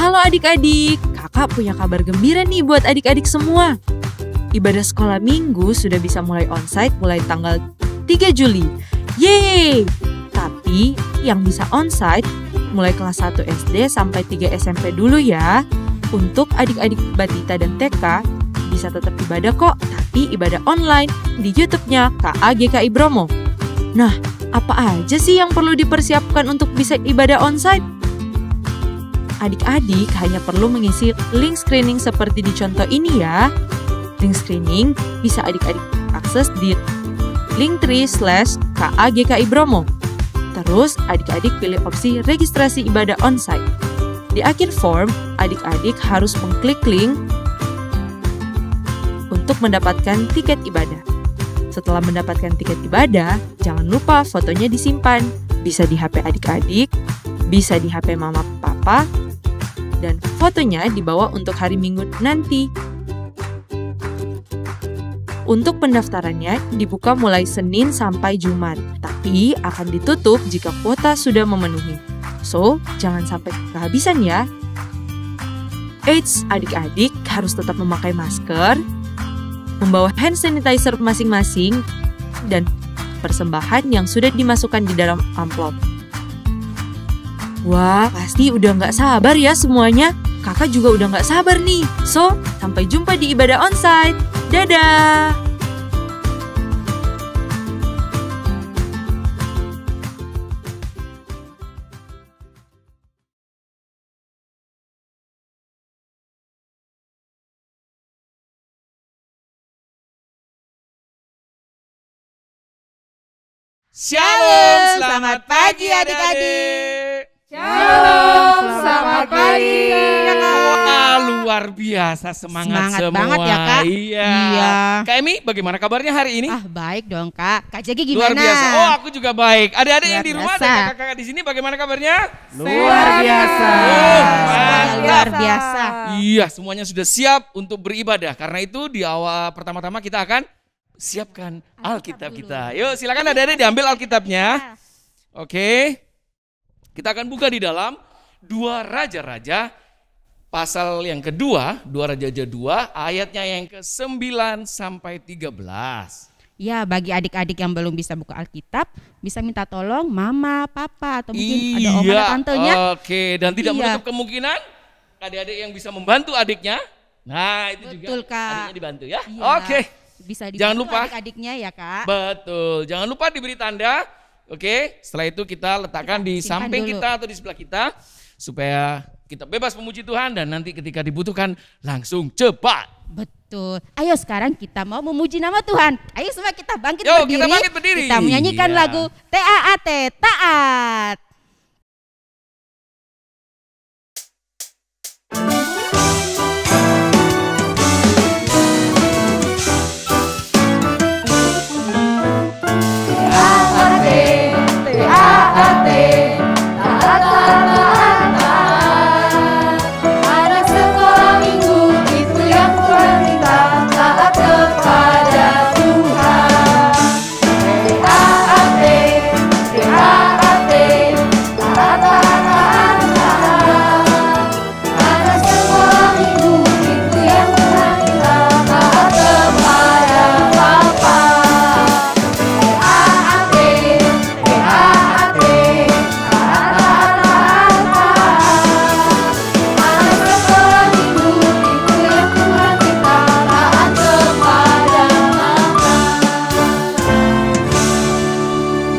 Halo adik-adik, kakak punya kabar gembira nih buat adik-adik semua. Ibadah sekolah minggu sudah bisa mulai onsite mulai tanggal 3 Juli. Yeay! Tapi yang bisa onsite mulai kelas 1 SD sampai 3 SMP dulu ya. Untuk adik-adik Batita dan TK bisa tetap ibadah kok, tapi ibadah online di YouTube-nya KAGKI Bromo. Nah, apa aja sih yang perlu dipersiapkan untuk bisa ibadah onsite? Adik-adik hanya perlu mengisi link screening seperti di contoh ini ya. Link screening bisa adik-adik akses di linktree/KAGKI Bromo. Terus adik-adik pilih opsi registrasi ibadah onsite. Di akhir form, adik-adik harus mengklik link untuk mendapatkan tiket ibadah. Setelah mendapatkan tiket ibadah, jangan lupa fotonya disimpan. Bisa di HP adik-adik, bisa di HP mama papa, dan fotonya dibawa untuk hari Minggu nanti. Untuk pendaftarannya dibuka mulai Senin sampai Jumat, tapi akan ditutup jika kuota sudah memenuhi. So, jangan sampai kehabisan ya. Eits, adik-adik harus tetap memakai masker, membawa hand sanitizer masing-masing, dan persembahan yang sudah dimasukkan di dalam amplop. Wah, pasti udah gak sabar ya semuanya. Kakak juga udah gak sabar nih. So, sampai jumpa di ibadah onsite. Dadah! Shalom, selamat pagi adik-adik. Shalom, selamat pagi. Wah, luar biasa semangat semua. Banget ya Kak. Iya. Kak Emi, bagaimana kabarnya hari ini? Baik dong Kak. Kak Jegi gimana? Luar biasa. Oh, aku juga baik. Adik-adik yang di rumah biasa. dan kakak-kakak di sini bagaimana kabarnya? Luar biasa. Luar biasa. Iya, semuanya sudah siap untuk beribadah. Karena itu di awal pertama-tama kita akan siapkan Alkitab kita. Yuk, silakan adik-adik diambil Alkitabnya. Oke. Kita akan buka di dalam 2 Raja-Raja pasal yang kedua, 2 Raja-Raja 2 ayatnya yang ke-9 sampai 13. Ya, bagi adik-adik yang belum bisa buka Alkitab, bisa minta tolong mama, papa, atau mungkin ada om ada tantenya. Oke, dan tidak menutup kemungkinan adik-adik yang bisa membantu adiknya. Nah, itu Betul, juga Kak. adiknya dibantu ya. Iya. Oke. Bisa dibantu Jangan lupa. adik-adiknya ya Kak. Betul, jangan lupa diberi tanda. Oke, setelah itu kita letakkan di simpan samping dulu. kita atau di sebelah kita supaya kita bebas memuji Tuhan dan nanti ketika dibutuhkan langsung cepat. Betul. Ayo sekarang kita mau memuji nama Tuhan. Ayo semua kita bangkit Yo, berdiri. kita bangkit berdiri. Kita menyanyikan Iya. lagu TAAT, Taat. Anak sekolah minggu itu yang Tuhan minta, taat kepada Tuhan. TAAT, TAAT, taat, taat, taat. Anak sekolah minggu itu yang Tuhan minta, taat kepada Bapa. TAAT, TAAT, taat, taat, taat. Anak sekolah minggu itu yang Tuhan minta, taat kepada Mama.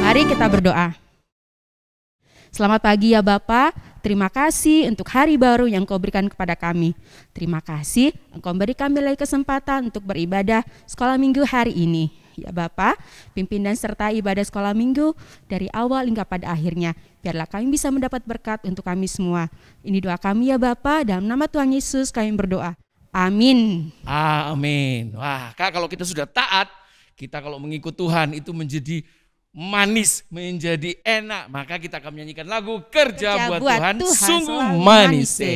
Mari kita berdoa. Selamat pagi ya Bapa, terima kasih untuk hari baru yang Kau berikan kepada kami. Terima kasih Engkau beri kami lagi kesempatan untuk beribadah sekolah minggu hari ini. Ya Bapa, pimpin dan sertai ibadah sekolah minggu dari awal hingga pada akhirnya. Biarlah kami bisa mendapat berkat untuk kami semua. Ini doa kami ya Bapa, dalam nama Tuhan Yesus kami berdoa. Amin. Amin. Wah, Kak, kalau kita sudah taat, kita kalau mengikut Tuhan itu menjadi manis, menjadi enak. Maka kita akan menyanyikan lagu Kerja buat Tuhan, sungguh selalu manis. Kerja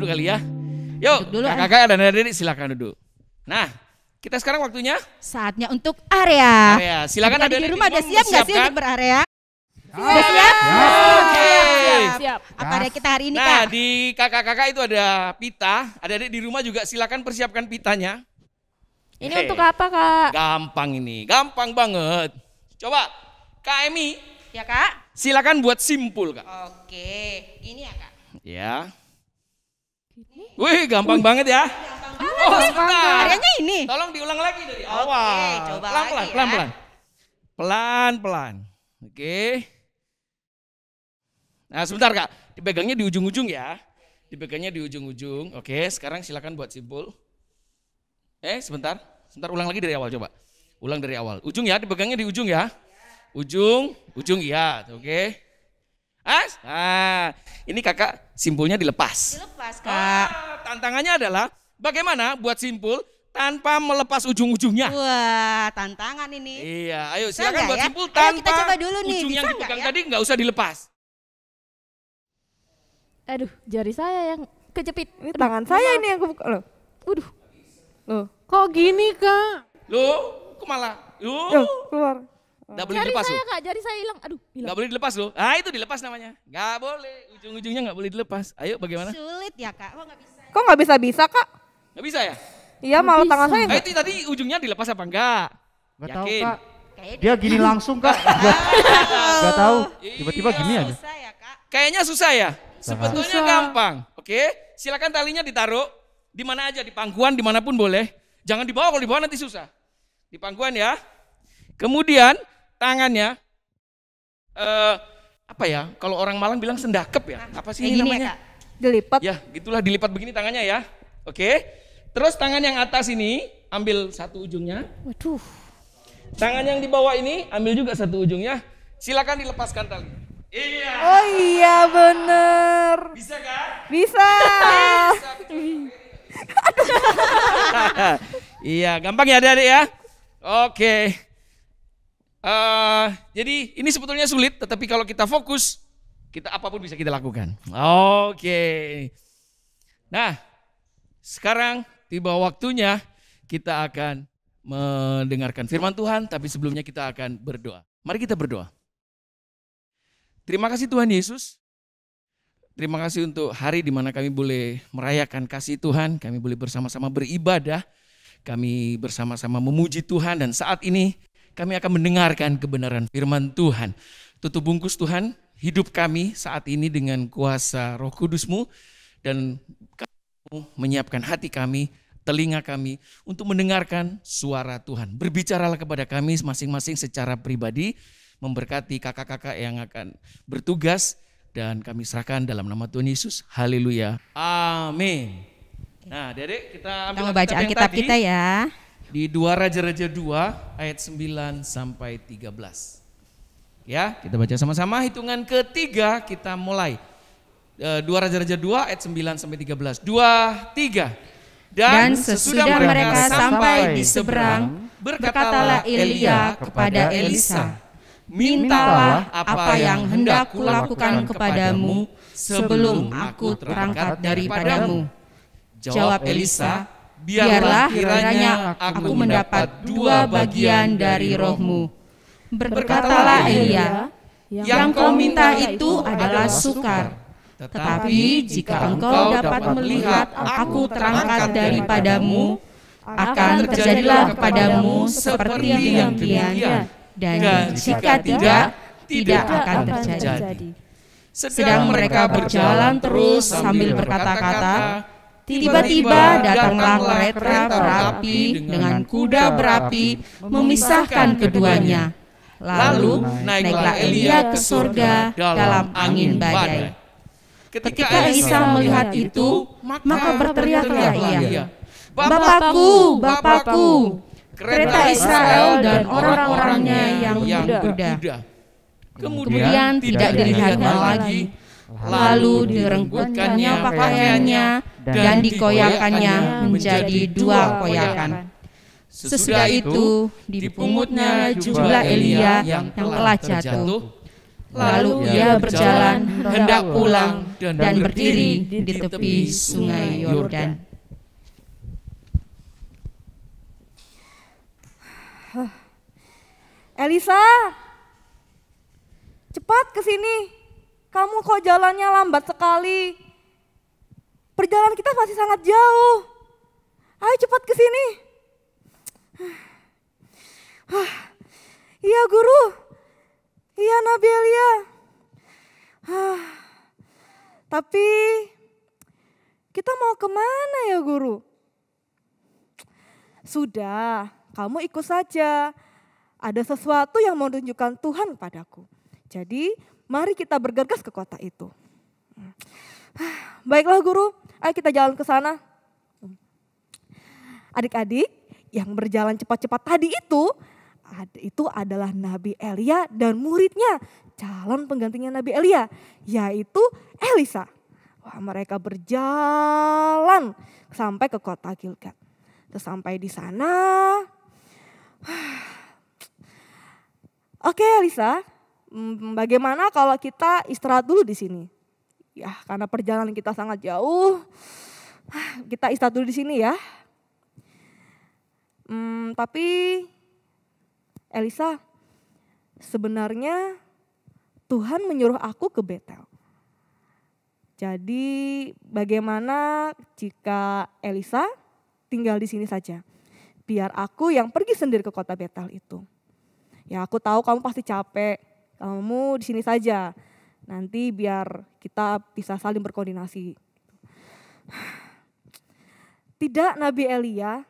duduk kali ya. Yuk, Duduk dulu, kakak-kakak dan adik-adik silakan duduk. Nah, kita sekarang waktunya Saatnya untuk area. area. Silakan Adik-adik adik-adik di rumah udah siap nggak sih mempersiapkan. untuk berarea? Udah siap? Oke. Siap. Apa area kita hari ini, Nah, Kak? di kakak-kakak itu ada pita. Adik-adik di rumah juga silakan persiapkan pitanya. Ini Hei, untuk apa, Kak? gampang ini, gampang banget. Coba, Kak Emi, Ya, Kak? silakan buat simpul, Kak. Oke, ini ya, Kak. Ya. Wih, gampang banget ya. Oh, sebentar. Areanya ini. Tolong diulang lagi dari awal. coba Pelan-pelan, lagi ya. pelan-pelan. Pelan-pelan. Oke. Nah, sebentar, Kak. Dipegangnya di ujung-ujung ya. Dipegangnya di ujung-ujung. Oke, sekarang silakan buat simpul. Sebentar. Sebentar, ulang lagi dari awal coba. Ulang dari awal. Ujung ya, dipegangnya di ujung ya. Ujung, iya. Oke. Ini kakak simpulnya dilepas. Dilepas, Kak. Tantangannya adalah bagaimana buat simpul tanpa melepas ujung-ujungnya. Wah, tantangan ini. Iya, ayo Bisa silakan nggak buat ya? simpul Ayo tanpa kita coba dulu nih, ujung yang bisa dipegang nggak ya? tadi nggak usah dilepas. Aduh, jari saya yang kejepit. Ini tangan saya ini yang kebuka loh. Waduh. Loh, Kok gini, Kak? Loh, kok malah? Loh, keluar. nggak boleh Jari dilepas saya, loh. Kak, jari saya hilang. Aduh, hilang. Nggak boleh dilepas loh. Ah, itu dilepas namanya. Nggak boleh, ujung-ujungnya nggak boleh dilepas. Ayo bagaimana? Sulit ya, Kak? Oh, nggak bisa. Kok nggak bisa-bisa, Kak? Nggak bisa ya? Iya, malah tangan saya Ah, nggak. itu tadi ujungnya dilepas apa enggak? Gak tahu Yakin? kak, Kayaknya dia gini langsung kak, gak tahu, tiba-tiba gini aja. susah ya, Kak. Kayaknya susah ya? Sebetulnya gampang. Oke, silakan talinya ditaruh di mana aja, di pangkuan, dimanapun boleh. Jangan dibawa, kalau dibawa nanti susah. Di pangkuan ya. Kemudian tangannya, apa ya? Kalau orang Malang bilang sendakep ya? Apa sih Kayak ini gini ya, namanya? Kak. Dilipat. Ya, gitulah dilipat begini tangannya ya. Oke. Terus tangan yang atas ini ambil satu ujungnya. Waduh. Tangan yang di bawah ini ambil juga satu ujungnya. Silakan dilepaskan tali. Iya. Oh iya, bener. Bisa kan? Bisa. Iya, gampang ya adik-adik ya. Oke. Jadi ini sebetulnya sulit, tetapi kalau kita fokus, kita apapun bisa kita lakukan. Oke. Nah, sekarang tiba waktunya kita akan mendengarkan firman Tuhan, tapi sebelumnya kita akan berdoa. Mari kita berdoa. Terima kasih Tuhan Yesus. Terima kasih untuk hari di mana kami boleh merayakan kasih Tuhan, kami boleh bersama-sama beribadah, kami bersama-sama memuji Tuhan, dan saat ini kami akan mendengarkan kebenaran firman Tuhan. Tutup bungkus Tuhan hidup kami saat ini dengan kuasa Roh Kudus-Mu, dan Kamu menyiapkan hati kami, telinga kami untuk mendengarkan suara Tuhan. Berbicaralah kepada kami masing-masing secara pribadi, memberkati kakak-kakak yang akan bertugas, dan kami serahkan dalam nama Tuhan Yesus. Haleluya. Amin. Nah, Dedek, kita Kita ambil mau baca Alkitab kita ya. di 2 Raja-Raja 2 ayat 9 sampai 13. Ya, kita baca sama-sama, hitungan ketiga kita mulai. 2 Raja-Raja 2 ayat 9 sampai 13. 2, 3. Dan sesudah mereka sampai di seberang, berkatalah Elia kepada Elisa, mintalah apa yang hendak kulakukan kepadamu sebelum aku terangkat daripadamu. Jawab Elisa, biarlah kiranya aku mendapat 2 bagian dari rohmu. Berkatalah Elia, yang kau minta itu adalah sukar. Tetapi jika engkau dapat melihat aku terangkat daripadamu, akan terjadilah kepadamu seperti demikian. Dan jika tidak akan terjadi. Sedang mereka berjalan terus sambil berkata-kata, tiba-tiba datanglah kereta berapi dengan kuda berapi memisahkan keduanya. Lalu naiklah Elia ke surga dalam angin badai. Ketika Elisa melihat itu, maka berteriaklah ia, Bapakku, Bapakku, kereta Israel dan orang-orangnya yang berkuda. Kemudian tidak dilihatnya lagi, lalu direnggutkannya pakaiannya dan dikoyakannya menjadi 2 koyakan. Sesudah itu dipungutnya jubah Elia yang telah jatuh. Lalu ia berjalan hendak pulang dan berdiri di tepi sungai Yordan. Elisa, cepat ke sini. Kamu kok jalannya lambat sekali. Perjalanan kita masih sangat jauh. Ayo cepat ke sini. Iya guru. Iya Nabi Elia. Tapi kita mau kemana ya guru? Sudah, kamu ikut saja. Ada sesuatu yang mau menunjukkan Tuhan padaku. Jadi mari kita bergegas ke kota itu. Baiklah guru, ayo kita jalan ke sana. Adik-adik yang berjalan cepat-cepat tadi itu adalah Nabi Elia dan muridnya, calon penggantinya Nabi Elia, yaitu Elisa. Wah, mereka berjalan sampai ke kota Gilgal. Sampai di sana, oke Elisa, bagaimana kalau kita istirahat dulu di sini? Ya, karena perjalanan kita sangat jauh, kita istirahat dulu di sini ya. Tapi Elisa, sebenarnya Tuhan menyuruh aku ke Betel. Jadi bagaimana jika Elisa tinggal di sini saja? Biar aku yang pergi sendiri ke kota Betel itu. Ya aku tahu kamu pasti capek, kamu di sini saja. Nanti biar kita bisa saling berkoordinasi. Tidak Nabi Elia,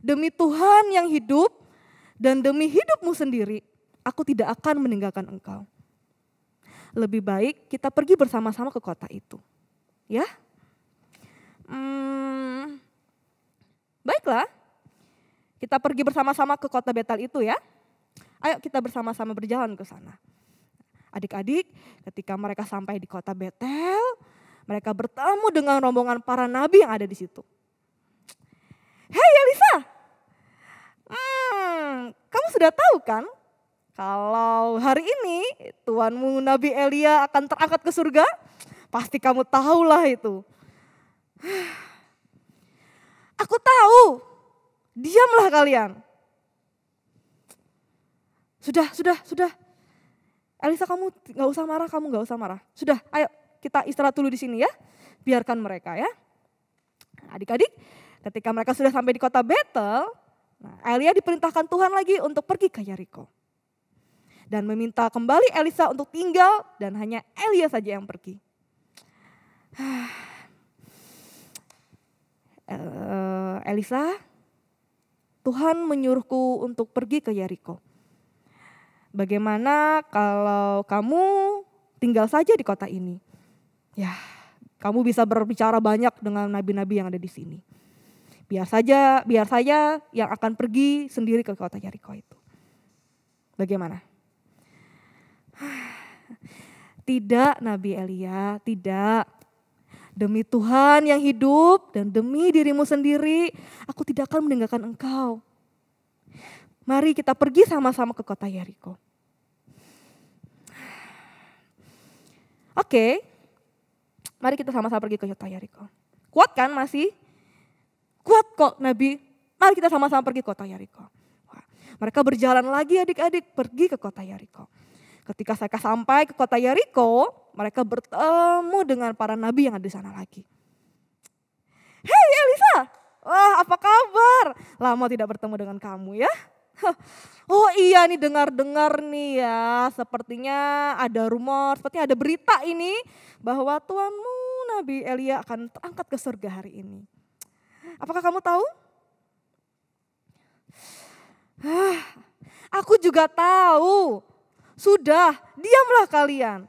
demi Tuhan yang hidup dan demi hidupmu sendiri, aku tidak akan meninggalkan engkau. Lebih baik kita pergi bersama-sama ke kota itu. Ya? Baiklah, kita pergi bersama-sama ke kota Betel itu ya. Ayo kita bersama-sama berjalan ke sana. Adik-adik, ketika mereka sampai di kota Betel, mereka bertemu dengan rombongan para nabi yang ada di situ. Hei Elisa, kamu sudah tahu kan kalau hari ini tuanmu Nabi Elia akan terangkat ke surga? Pasti kamu tahulah itu. Aku tahu, diamlah kalian. Sudah. Elisa kamu gak usah marah, Sudah, ayo kita istirahat dulu di sini ya. Biarkan mereka ya. Adik-adik, ketika mereka sudah sampai di kota Betel, Elia diperintahkan Tuhan lagi untuk pergi ke Yeriko. Dan meminta kembali Elisa untuk tinggal dan hanya Elia saja yang pergi. Elisa, Tuhan menyuruhku untuk pergi ke Yeriko. Bagaimana kalau kamu tinggal saja di kota ini? Ya, kamu bisa berbicara banyak dengan nabi-nabi yang ada di sini. Biar saya yang akan pergi sendiri ke kota Yeriko itu. Bagaimana? Tidak Nabi Elia, tidak. Demi Tuhan yang hidup dan demi dirimu sendiri, aku tidak akan meninggalkan engkau. Mari kita pergi sama-sama ke kota Yeriko. Oke, mari kita sama-sama pergi ke kota Yeriko. Kuat kan masih? Kuat kok Nabi, mari kita sama-sama pergi ke kota Yeriko. Mereka berjalan lagi adik-adik pergi ke kota Yeriko. Ketika mereka sampai ke kota Yeriko, mereka bertemu dengan para nabi yang ada di sana lagi. Hei Elisa, wah apa kabar? Lama tidak bertemu dengan kamu ya. Oh iya nih dengar-dengar nih ya, sepertinya ada rumor, sepertinya ada berita ini bahwa tuanmu Nabi Elia akan terangkat ke surga hari ini. Apakah kamu tahu? Aku juga tahu. Sudah, diamlah kalian.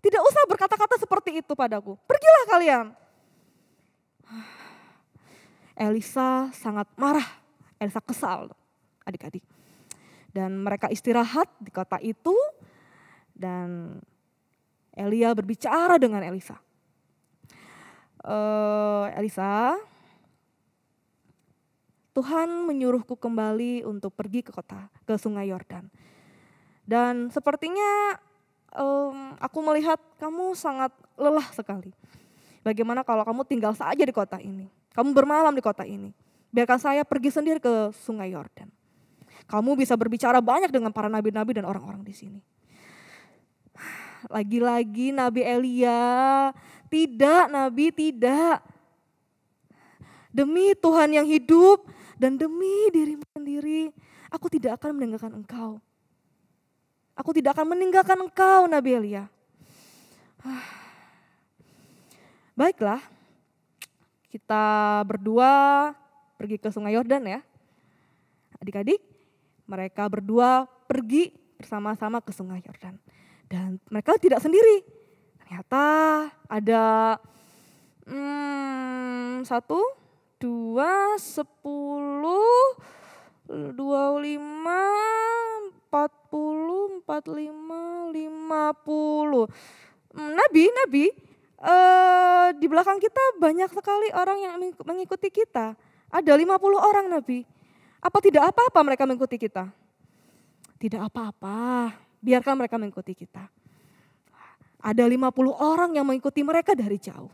Tidak usah berkata-kata seperti itu padaku. Pergilah kalian. Elisa sangat marah. Elisa kesal, adik-adik. Dan mereka istirahat di kota itu. Dan Elia berbicara dengan Elisa. Elisa, Tuhan menyuruhku kembali untuk pergi ke sungai Yordan. Dan sepertinya aku melihat kamu sangat lelah sekali. Bagaimana kalau kamu tinggal saja di kota ini? Kamu bermalam di kota ini. Biarkan saya pergi sendiri ke Sungai Yordan. Kamu bisa berbicara banyak dengan para nabi-nabi dan orang-orang di sini. Lagi-lagi Nabi Elia, tidak Nabi, tidak. Demi Tuhan yang hidup dan demi dirimu sendiri, aku tidak akan meninggalkan engkau. Aku tidak akan meninggalkan engkau Nabi Elia. Baiklah, kita berdua pergi ke Sungai Yordan ya. Adik-adik, mereka berdua pergi bersama-sama ke Sungai Yordan. Dan mereka tidak sendiri. Ternyata ada 1, 2, 10, 25, 40, 45, 50. Nabi, di belakang kita banyak sekali orang yang mengikuti kita. Ada 50 orang Nabi. Apa tidak apa-apa mereka mengikuti kita? Tidak apa-apa, biarkan mereka mengikuti kita. Ada 50 orang yang mengikuti mereka dari jauh.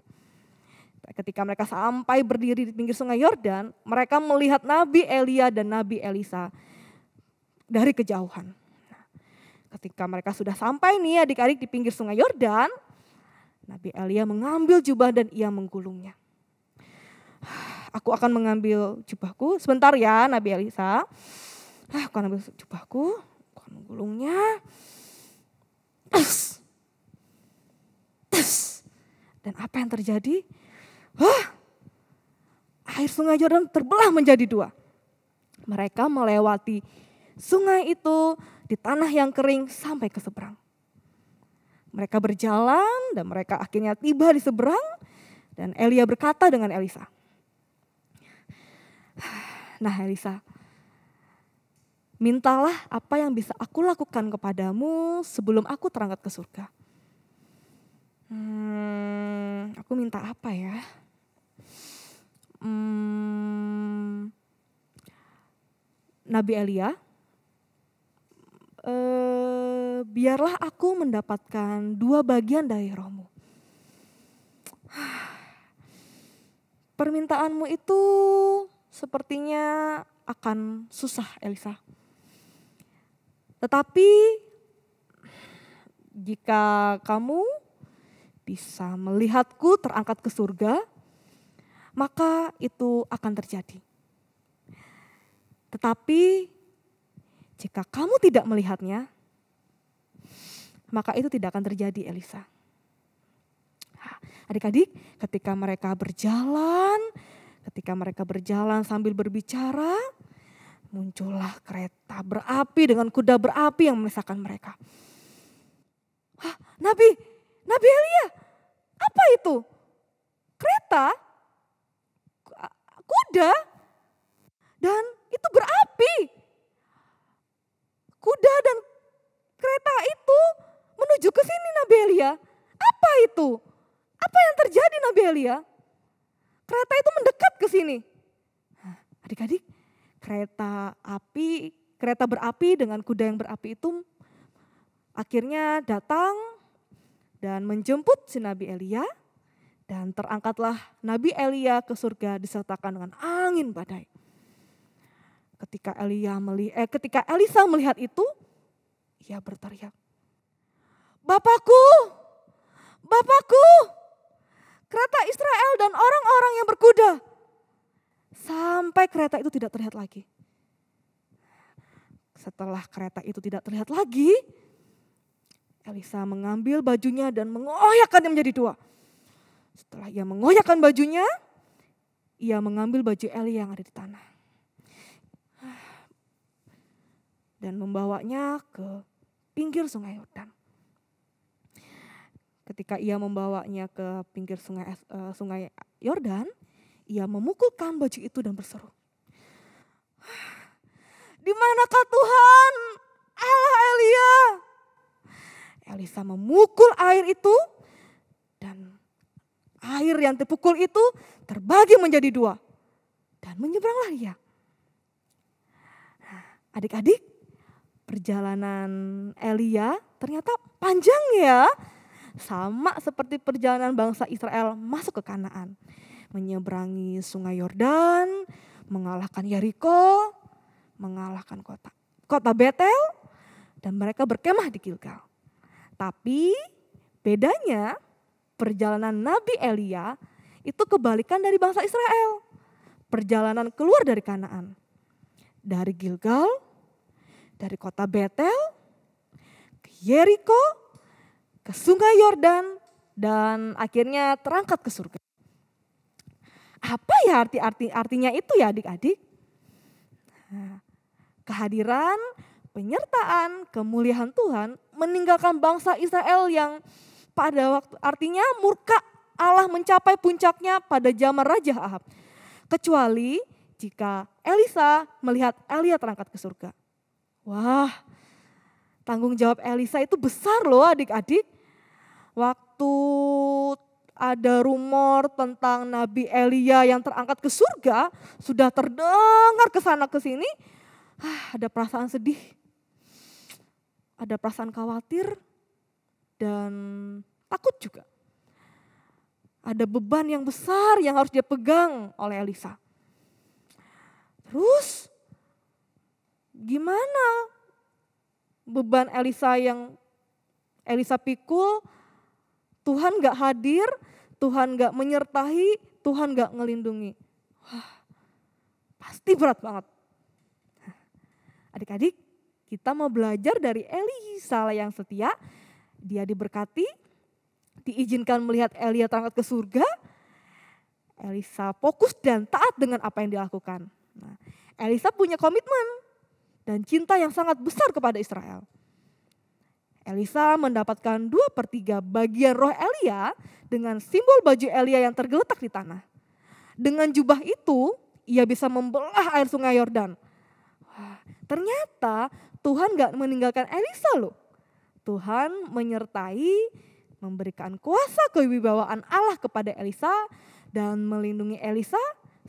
Ketika mereka sampai berdiri di pinggir Sungai Yordan, mereka melihat Nabi Elia dan Nabi Elisa dari kejauhan. Ketika mereka sudah sampai nih adik-adik di pinggir Sungai Yordan, Nabi Elia mengambil jubah dan ia menggulungnya. Aku akan mengambil jubahku, sebentar ya Nabi Elisa. Aku akan ambil jubahku, aku akan menggulungnya. Dan apa yang terjadi? Air Sungai Yordan terbelah menjadi 2. Mereka melewati sungai itu di tanah yang kering sampai ke seberang. Mereka berjalan dan mereka akhirnya tiba di seberang. Dan Elia berkata dengan Elisa, nah Elisa, mintalah apa yang bisa aku lakukan kepadamu sebelum aku terangkat ke surga. Aku minta apa ya? Nabi Elia, biarlah aku mendapatkan 2 bagian dari rohmu. Permintaanmu itu sepertinya akan susah Elisa. Tetapi jika kamu bisa melihatku terangkat ke surga, maka itu akan terjadi. Tetapi jika kamu tidak melihatnya, maka itu tidak akan terjadi Elisa. Adik-adik, ketika mereka berjalan sambil berbicara, muncullah kereta berapi dengan kuda berapi yang memisahkan mereka. Nabi Elia, apa itu? Kereta? Kuda? Dan itu berapi. Kuda dan kereta itu menuju ke sini Nabi Elia. Apa itu? Apa yang terjadi Nabi Elia? Kereta itu mendekat ke sini. Adik-adik, kereta berapi dengan kuda yang berapi itu akhirnya datang dan menjemput si Nabi Elia. Dan terangkatlah Nabi Elia ke surga disertakan dengan angin badai. Ketika Elisa melihat itu, ia berteriak, Bapakku, kereta Israel dan orang-orang yang berkuda. Sampai kereta itu tidak terlihat lagi. Setelah kereta itu tidak terlihat lagi, Elisa mengambil bajunya dan mengoyakkannya menjadi 2. Setelah ia mengoyakkan bajunya, ia mengambil baju Elia yang ada di tanah. Dan membawanya ke pinggir Sungai Yordan. Ketika ia membawanya ke pinggir Sungai Yordan, ia memukulkan baju itu dan berseru, "Di manakah Tuhan, Allah Elia?" Elisa memukul air itu dan air yang terpukul itu terbagi menjadi 2 dan menyeberanglah ia. Adik-adik, Perjalanan Elia ternyata panjang ya. Sama seperti perjalanan bangsa Israel masuk ke Kanaan. Menyeberangi sungai Yordan, mengalahkan Yeriko, mengalahkan kota Betel, dan mereka berkemah di Gilgal. Tapi bedanya perjalanan Nabi Elia itu kebalikan dari bangsa Israel. Perjalanan keluar dari Kanaan. Dari Gilgal, dari kota Betel, ke Yeriko, ke sungai Yordan, dan akhirnya terangkat ke surga. Apa ya artinya itu ya adik-adik? Nah, kehadiran, penyertaan, kemuliaan Tuhan meninggalkan bangsa Israel yang pada waktu artinya murka Allah mencapai puncaknya pada zaman Raja Ahab. Kecuali jika Elisa melihat Elia terangkat ke surga. Wah, tanggung jawab Elisa itu besar loh adik-adik. Waktu ada rumor tentang Nabi Elia yang terangkat ke surga, sudah terdengar ke sana ke sini, ada perasaan sedih, ada perasaan khawatir, dan takut juga. Ada beban yang besar yang harus dia pegang oleh Elisa. Terus gimana beban Elisa yang Elisa pikul? Tuhan gak hadir, Tuhan gak menyertai, Tuhan gak ngelindungi. Wah, pasti berat banget. Adik-adik, kita mau belajar dari Elisa yang setia. Dia diberkati, diizinkan melihat Elia terangkat ke surga. Elisa fokus dan taat dengan apa yang dilakukan. Nah, Elisa punya komitmen dan cinta yang sangat besar kepada Israel. Elisa mendapatkan 2/3 bagian roh Elia dengan simbol baju Elia yang tergeletak di tanah. Dengan jubah itu, ia bisa membelah air sungai Yordan. Wah, ternyata Tuhan gak meninggalkan Elisa loh. Tuhan menyertai, memberikan kuasa kewibawaan Allah kepada Elisa dan melindungi Elisa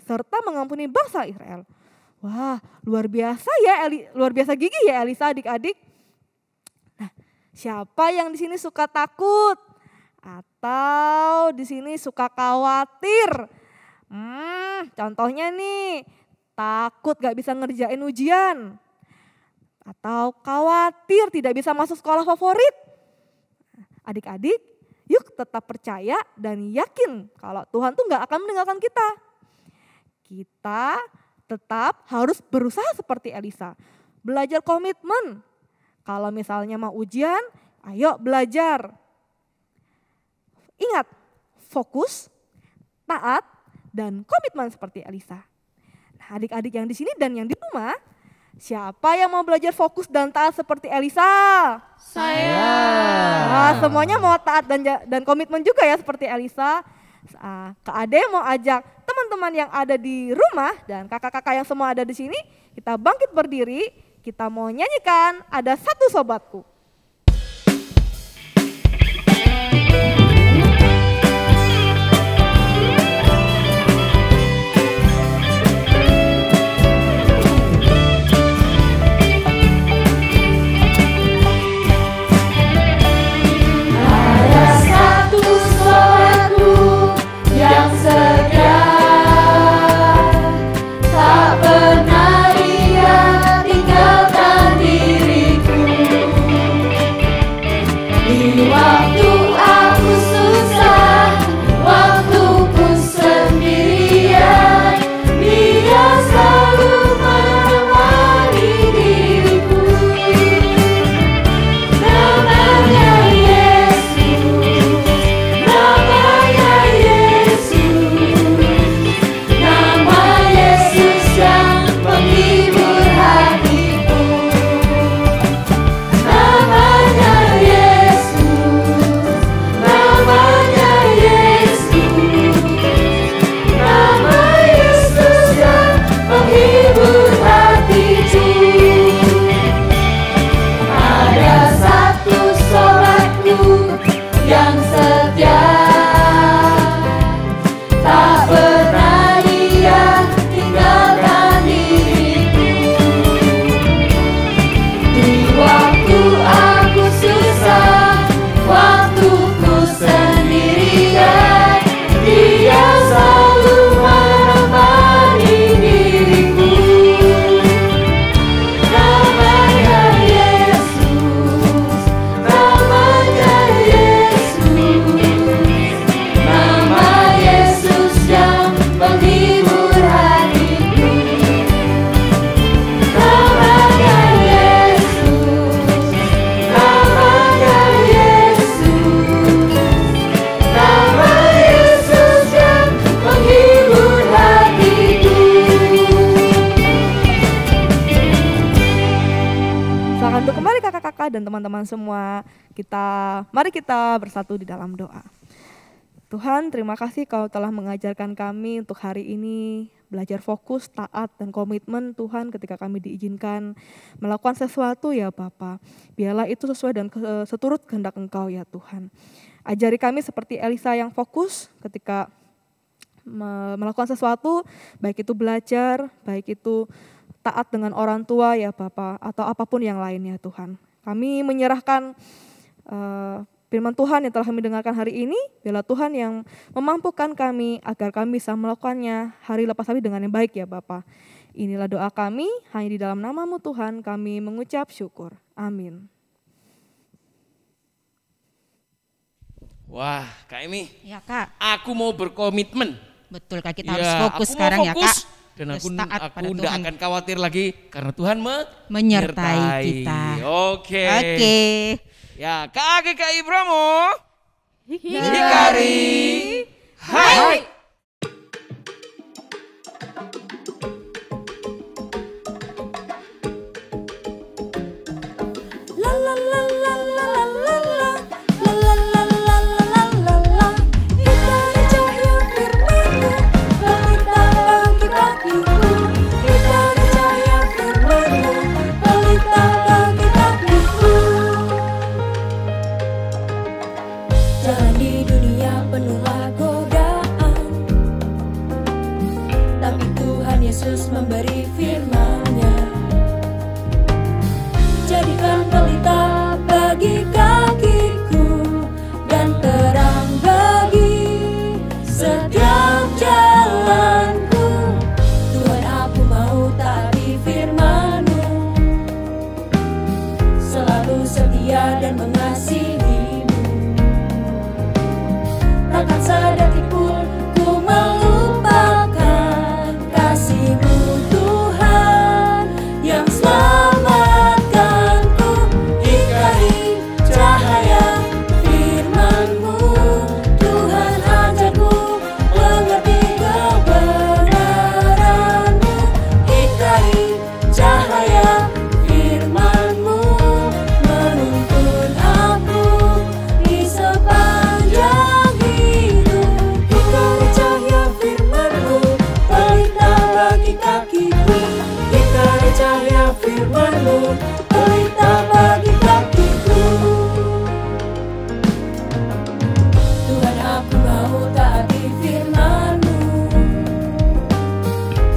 serta mengampuni bangsa Israel. Wah, luar biasa ya, luar biasa gigih ya Elisa adik-adik. Nah, siapa yang di sini suka takut atau di sini suka khawatir? Contohnya nih, takut gak bisa ngerjain ujian atau khawatir tidak bisa masuk sekolah favorit. Adik-adik, yuk tetap percaya dan yakin kalau Tuhan tuh gak akan meninggalkan kita. Kita tetap harus berusaha seperti Elisa. Belajar komitmen. Kalau misalnya mau ujian, ayo belajar. Ingat, fokus, taat, dan komitmen seperti Elisa. Nah, adik-adik yang di sini dan yang di rumah, siapa yang mau belajar fokus dan taat seperti Elisa? Saya. Nah, semuanya mau taat dan komitmen juga ya seperti Elisa. Kak Ade mau ajak teman-teman yang ada di rumah dan kakak-kakak yang semua ada di sini, kita bangkit berdiri, kita mau nyanyikan Ada Satu Sobatku. Tak pernah ia tinggalkan diriku. memandu kembali kakak-kakak dan teman-teman semua. Mari kita bersatu di dalam doa. Tuhan, terima kasih Kau telah mengajarkan kami untuk hari ini belajar fokus, taat, dan komitmen Tuhan ketika kami diizinkan melakukan sesuatu ya Bapa. Biarlah itu sesuai dan seturut kehendak Engkau ya Tuhan. Ajari kami seperti Elisa yang fokus ketika melakukan sesuatu, baik itu belajar, baik itu taat dengan orang tua ya Bapa, atau apapun yang lainnya Tuhan. Kami menyerahkan firman Tuhan yang telah kami dengarkan hari ini, biarlah Tuhan yang memampukan kami agar kami bisa melakukannya hari lepas hari dengan yang baik ya Bapa. Inilah doa kami, hanya di dalam nama-Mu Tuhan kami mengucap syukur. Amin. Wah, Kak Emi, Ya Kak, aku mau berkomitmen. betul Kak, kita Ya, harus fokus aku mau sekarang ya fokus, Kak. Dan Harus aku taat pada tidak Tuhan. akan khawatir lagi karena Tuhan Menyertai kita. Oke. Oke. Ya, Kak GKI Bromo. Hikari. Hai. Jalan di dunia penuhlah godaan, tapi Tuhan Yesus memberi firman-Nya. Jadikan pelita bagi kakiku dan terang bagi setiap jalanku. Tuhan, aku mau taati firman-Mu, selalu setia dan mengasihi. Takkan sedetik pun ku melupakan kasih-Mu Tuhan yang selamatkanku. Hikari cahaya firman-Mu, Tuhan ajarku mengerti kebenaran-Mu. Hikari cahaya firman-Mu, menuntun aku di sepanjang cahaya firman-Mu, pelita bagi kakiku. Tuhan, aku mau taati firman-Mu,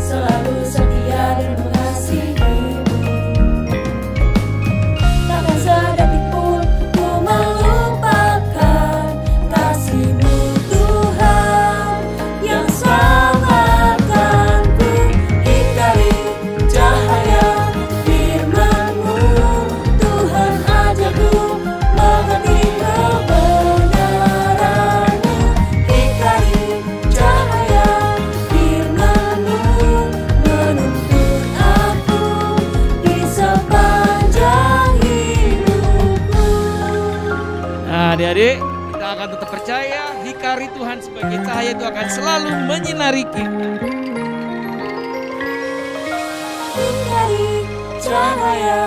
selalu setia dan mengasihi-Mu. Takkan sedetik pun ku melupakan kasih-Mu Tuhan yang selamatkanku. Hikari cahaya firman-Mu, Tuhan ajarku mengerti kebenaran-Mu. Hikari cahaya firman-Mu, menuntun aku di sepanjang hidupku. Nah, adik-adik, kita akan tetap percaya hikari Tuhan sebagai cahaya itu akan selalu menyinari kita. Hikari cahaya